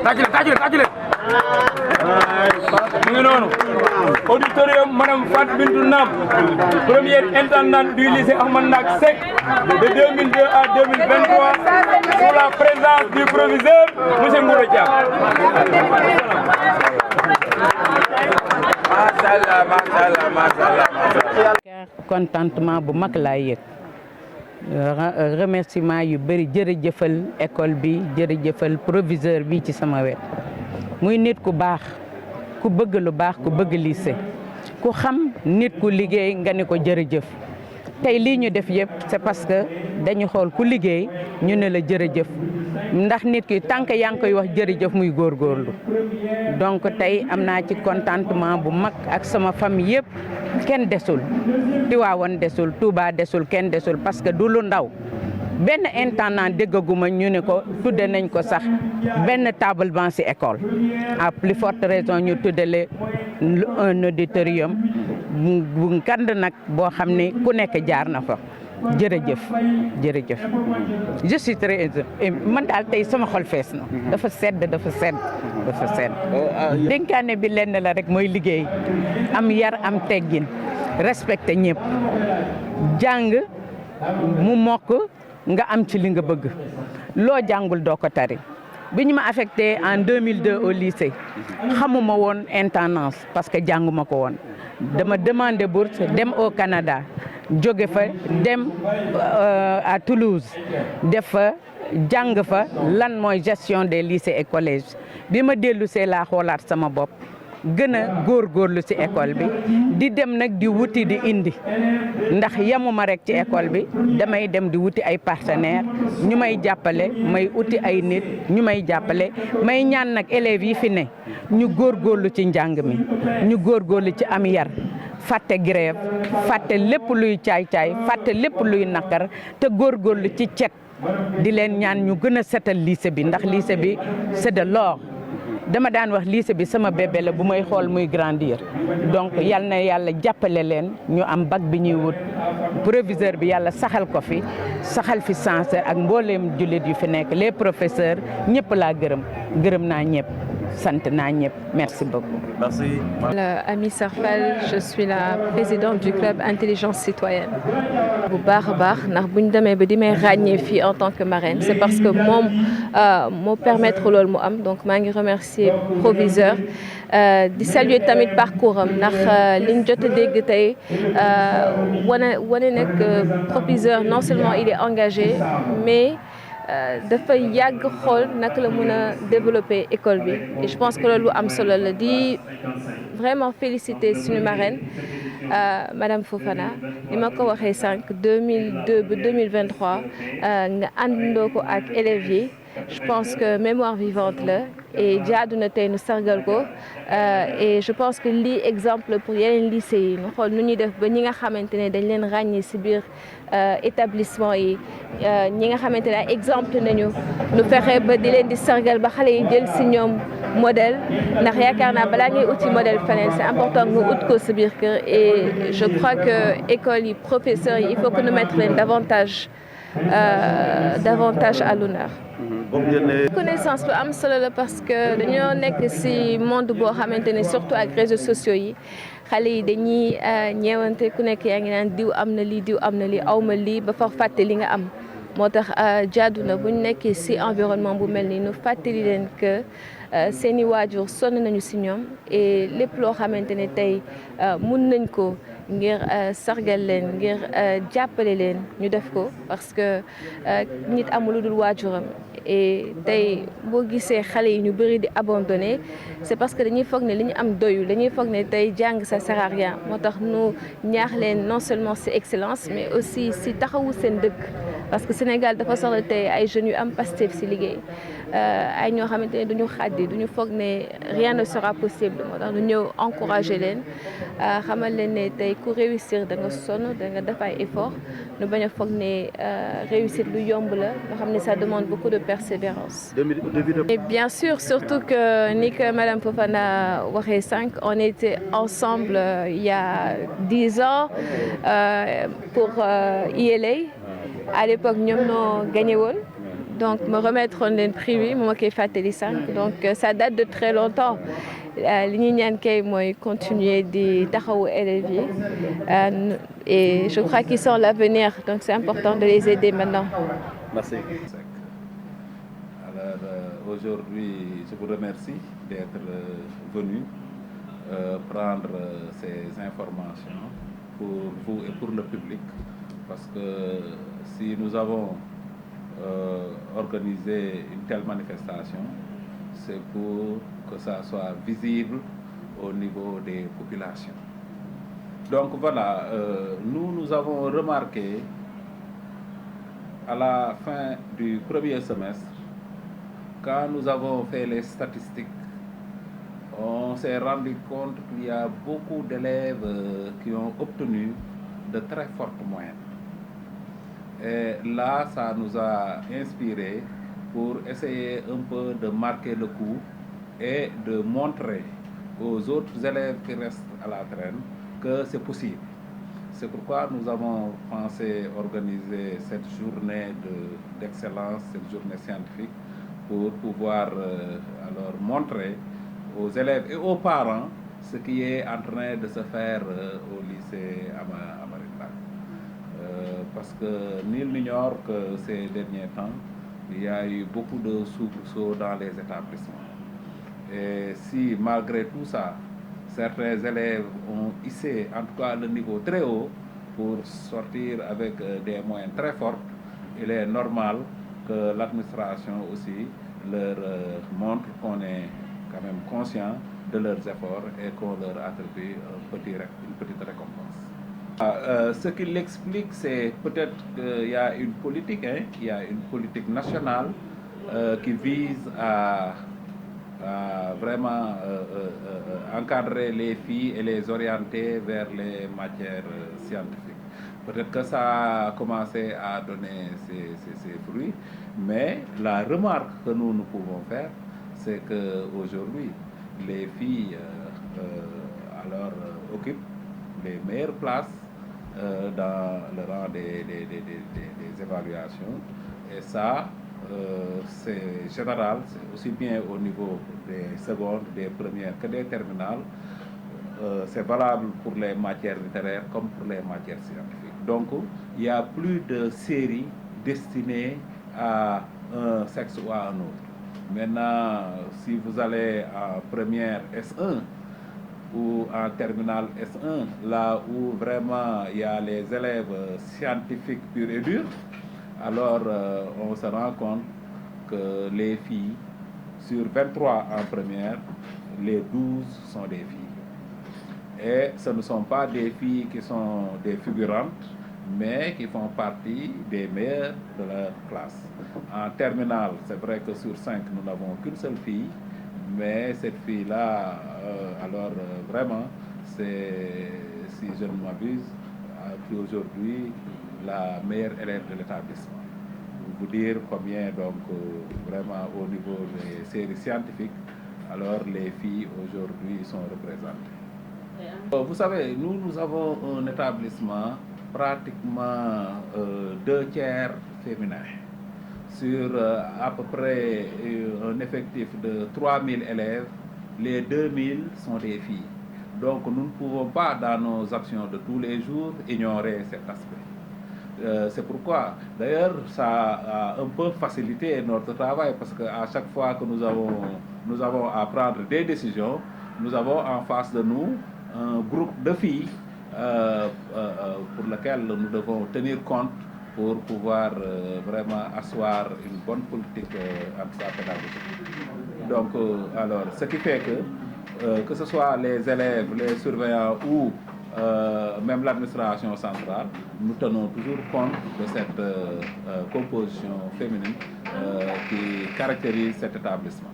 tàcc leen mu ngi noonu auditorium madame Fat Bintou Nam première intendante du lycée Ahmad Ndak Seck de 2002 à 2023 sous la présence du proviseur monsieur Ngouro Thiam. Machallah. Contentement bu mag laa yëg remerciement yu bëri jërëjëfal école bi jërëjëfal proviseur bi ci sama wet muy nit ku baax ku bëgg lu baax ku bëgg lycée ku xam nit ku liggéey nga ni ko jërëjëf tey lii ñu def yëpp c'est parce que dañu xool ku liggéey ñu ne la jërëjëf ndax nit ki tant que yaa ngi koy wax jërëjëf muy góorgóorlu donc tey am naa ci contentement bu mag ak sama famille yëpp kenn desul Tiwaawan desul Touba desul kenn desul parce que du lu ndaw benn intendant déggaguma ñu ne ko tudde nañ ko sax benn table banc ci école à plus forte raison ñu tuddale un auditorium bu ngand nag boo xam ne ku nekk jaar na fa jërëjëf jërëjëf je suis très man daal tey sama xol fees na dafa sedd dénkaane bi lenn la rek mooy liggéey am yar am teggin respecté ñëpp jàng mu mokk nga am ci li nga bëgg loo jàngul doo ko tari bi ñu ma affecté en 2002 au lycée xamuma woon intendance parce que jànguma ko woon dama demandé bourse dem au Canada jóge fa dem à Toulouse def fa jàng fa lan mooy gestion des lycées et collèges bi ma dellu see laa xoolaat sama bopp gën a góorgóorlu ci école bi di dem nag di wuti di indi ndax yemuma rek ci école bi damay dem di wuti ay partenaires ñu may jàppale may uti ay nit ñu may jàppale may ñaan nag élèves yi fi ne ñu góorgóorlu ci njàng mi ñu góorgóorlu ci am yar fàtte grève fàtte lépp luy caay-caay fàtte lépp luy naqar te góorgóorlu ci cet di leen ñaan ñu gën a setal lycée bi ndax lycée bi c'est de l'or dama daan wax lycée bi sama bébé la bu may xool muy grandir donc yal na yàlla jàppale leen ñu am bac bi ñuy wut proviseur bi yàlla saxal ko fi saxal fi censeur ak mbooleem jullit yu fi nekk les professeurs ñëpp laa gërëm naa ñëpp sant naa ñëpp merci beaucoup. Merci. Amy Sarfal, je suis la présidente du club Intelligence Citoyenne. bu baax a baax ndax bu ñu demee ba di may ràññee fii en tant que marraine c'est parce que moom moo permettre loolu mu am donc maa ngi remercier proviseur di saluer tamit parcours am ndax liñ jot a dégg tey wane nag proviseur non seulement il est engagé mais dafa yàgg xool naka la mën a développer école bi et je pense que loolu am solo la di vraiment féliciter suñu marraine Madame Fofana ni ma ko waxee sànq 2002 ba 2023 nga àndandoo ko ak élèves yi je pense que mémoire vivante la et jaadu na tey nu sargal ko et je pense que lii exemple pour yeneen lycée yi nu xool nu ñuy def ba ñi nga xamante ne dañ leen ràññee ci biir établissement yi ñi nga xamante ne ay exemple nañu nu fexe ba di leen di sargal ba xale yi jël ci ñoom modèle ndax yaakaar naa balaa ngay uti modèle feneen c'est important nga ut ko ci biir kër et je crois que école yi professeurs yi il faut que nous mettre leen davantage à l'honneur. Connaissance lu am solo la parce que dañoo nekk ci monde boo xamante ne surtout ak réseaux sociaux yi xale yi dañuy ñeewante ku nekk yaa ngi naan diw am na lii diw am na lii awma lii ba far fàtte li nga am moo tax jaadu na bu ñu nekkee ci environnement bu mel nii nu fàttali leen que seeni waajur sonn nañu ci ñoom et lépp loo xamante ne tey mun nañ ko ngir sargal leen ngir jàppale leen ñu def ko parce que nit amul lu dul waajuram et tey boo gisee xale yi ñu bëri di abandonné c'est parce que dañuy foog ne li ñu am doyul dañuy foog ne tey jàng ça sert à rien moo tax nu ñaax leen non seulement ci excellence mais aussi ci taxawu seen dëkk parce que Sénégal dafa soxla tey ay jeunes yu am Pastef ci liggéey ay ñoo xamante ne duñu xaddi duñu foog ne rien ne sera possible moo tax nu ñëw encourager leen xamal leen ne tey ku réussir da nga sonn da nga def ay effort nu bañ a foog ne réussir lu yomb la nga xam ne ça demande beaucoup de persévérance. Et bien sûr surtout que ni que Madame Fofana waxee sànq on était ensemble il y a 10 ans pour ILA à l'époque ñoom noo gagné woon donc me remettre en prix moi qui fàttali sànq donc ça date de très longtemps li ñuy ñaan kay mooy continuer di taxawu élèves yi et je crois qu'ils sont l'avenir donc c'est important de les aider maintenant. Merci. Alors aujourd'hui je vous remercie d'être venu prendre ces informations pour vous et pour le public parce que si nous avons organisé une telle manifestation, c'est pour que ça soit visible au niveau des populations. Donc voilà, nous avons remarqué à la fin du premier semestre, quand nous avons fait les statistiques, on s'est rendu compte qu'il y a beaucoup d'élèves qui ont obtenu de très fortes moyennes. Et là, ça nous a inspiré pour essayer un peu de marquer le coup et de montrer aux autres élèves qui restent à la traîne que c'est possible. C'est pourquoi nous avons pensé organiser cette journée d'excellence, cette journée scientifique, pour pouvoir alors montrer aux élèves et aux parents ce qui est en train de se faire au lycée Amary Ndack. Parce que nul n'ignore que ces derniers temps, il y a eu beaucoup de soubresauts dans les établissements. Et si malgré tout ça, certains élèves ont hissé en tout cas le niveau très haut pour sortir avec des moyens très forts, il est normal que l'administration aussi leur montre qu'on est quand même conscient de leurs efforts et qu'on leur attribue une petite récompense. Ce qui l'explique, c'est peut-être qu'il y a une politique, il y a une politique nationale qui vise à vraiment encadrer les filles et les orienter vers les matières scientifiques. Peut-être que ça a commencé à donner ses fruits, mais la remarque que nous pouvons faire, c'est qu'aujourd'hui, les filles alors occupent les meilleures places dans le rang des évaluations. Et ça, c'est général, c'est aussi bien au niveau des secondes, des premières que des terminales. C'est valable pour les matières littéraires comme pour les matières scientifiques. Donc, il n'y a plus de séries destinées à un sexe ou à un autre. Maintenant, si vous allez en première S1 ou en terminale S1, là où vraiment il y a les élèves scientifiques purs et durs, alors on se rend compte que les filles, sur 23 en première, les 12 sont des filles. Et ce ne sont pas des filles qui sont des figurantes, mais qui font partie des meilleures de leur classe. En terminale, c'est vrai que sur 5, nous n'avons qu'une seule fille, mais cette fille-là, alors vraiment, c'est, si je ne m'abuse, aujourd'hui la meilleure élève de l'établissement. Vous dire combien, donc, vraiment, au niveau des séries scientifiques, alors les filles aujourd'hui sont représentées. Vous savez, nous avons un établissement pratiquement 2 tiers féminin. Sur à peu près un effectif de 3000 élèves, les 2000 sont des filles. Donc nous ne pouvons pas, dans nos actions de tous les jours, ignorer cet aspect. C'est pourquoi, d'ailleurs, ça a un peu facilité notre travail, parce qu'à chaque fois que nous avons à prendre des décisions, nous avons en face de nous un groupe de filles pour lequel nous devons tenir compte pour pouvoir vraiment asseoir une bonne politique pédagogique. Donc, alors, ce qui fait que ce soit les élèves, les surveillants ou même l'administration centrale, nous tenons toujours compte de cette composition féminine qui caractérise cet établissement.